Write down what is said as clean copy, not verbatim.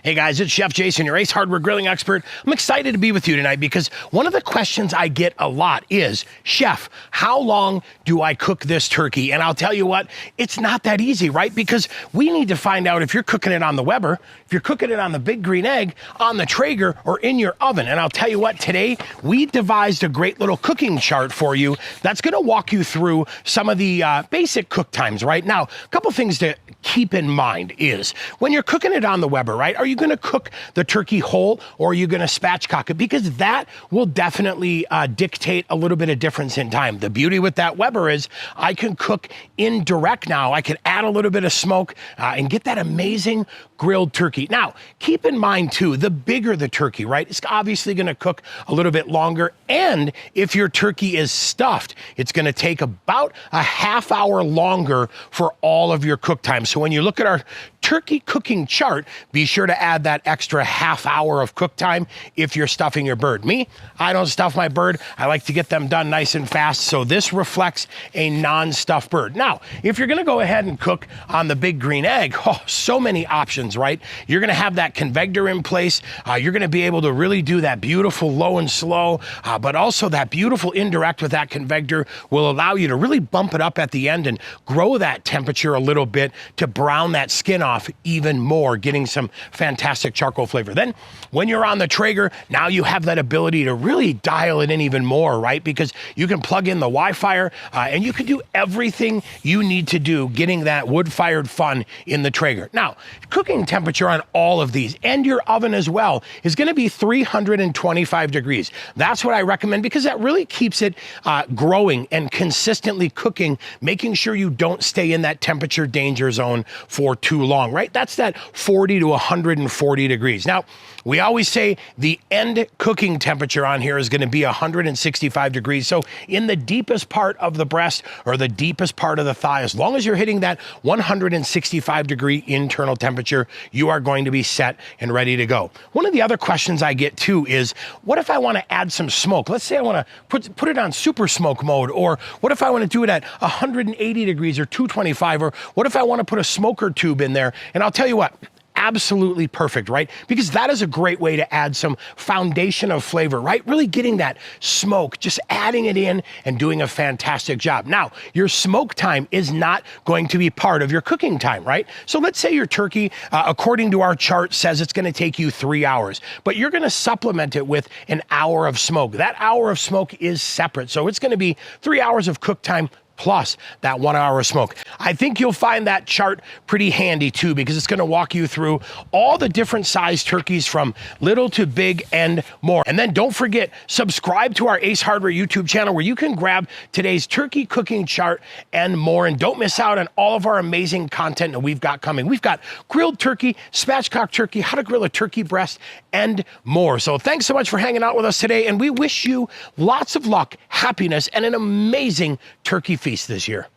Hey guys, it's Chef Jason, your Ace Hardware grilling expert. I'm excited to be with you tonight because one of the questions I get a lot is, Chef, how long do I cook this turkey? And I'll tell you what, it's not that easy, right? Because we need to find out if you're cooking it on the Weber, if you're cooking it on the Big Green Egg, on the Traeger, or in your oven. And I'll tell you what, today we devised a great little cooking chart for you that's gonna walk you through some of the basic cook times, right? Now, a couple things to keep in mind is, when you're cooking it on the Weber, right, are you going to cook the turkey whole or are you going to spatchcock it? Because that will definitely dictate a little bit of difference in time. The beauty with that Weber is I can cook indirect now. I can add a little bit of smoke and get that amazing grilled turkey. Now, keep in mind too, the bigger the turkey, right, it's obviously going to cook a little bit longer. And if your turkey is stuffed, it's going to take about a half hour longer for all of your cook time. So when you look at our turkey cooking chart, be sure to add that extra half hour of cook time if you're stuffing your bird. Me, I don't stuff my bird. I like to get them done nice and fast, so this reflects a non-stuffed bird. Now, if you're gonna go ahead and cook on the Big Green Egg, so many options, right? You're gonna have that convector in place. You're gonna be able to really do that beautiful low and slow, but also that beautiful indirect with that convector will allow you to really bump it up at the end and grow that temperature a little bit to brown that skin off even more, getting some fantastic charcoal flavor. Then when you're on the Traeger, now you have that ability to really dial it in even more, right? Because you can plug in the Wi-Fi and you can do everything you need to do getting that wood-fired fun in the Traeger. Now, cooking temperature on all of these and your oven as well is going to be 325 degrees. That's what I recommend because that really keeps it growing and consistently cooking, making sure you don't stay in that temperature danger zone for too long, right? That's that 40 to 140 degrees. Now, we always say the end cooking temperature on here is going to be 165 degrees. So in the deepest part of the breast or the deepest part of the thigh, as long as you're hitting that 165 degree internal temperature, you are going to be set and ready to go. One of the other questions I get too is, what if I want to add some smoke? Let's say I want to put it on super smoke mode, or what if I want to do it at 180 degrees or 225, or what if I want to put a smoker tube in there? And I'll tell you what, absolutely perfect, right? Because that is a great way to add some foundation of flavor, right? Really getting that smoke, just adding it in and doing a fantastic job. Now, your smoke time is not going to be part of your cooking time, right? So let's say your turkey, according to our chart, says it's gonna take you 3 hours, but you're gonna supplement it with an hour of smoke. That hour of smoke is separate. So it's gonna be 3 hours of cook time plus that 1 hour of smoke. I think you'll find that chart pretty handy too, because it's gonna walk you through all the different size turkeys from little to big and more. And then don't forget, subscribe to our Ace Hardware YouTube channel where you can grab today's turkey cooking chart and more. And don't miss out on all of our amazing content that we've got coming. We've got grilled turkey, spatchcock turkey, how to grill a turkey breast, and more. So thanks so much for hanging out with us today, and we wish you lots of luck, happiness, and an amazing turkey feast this year.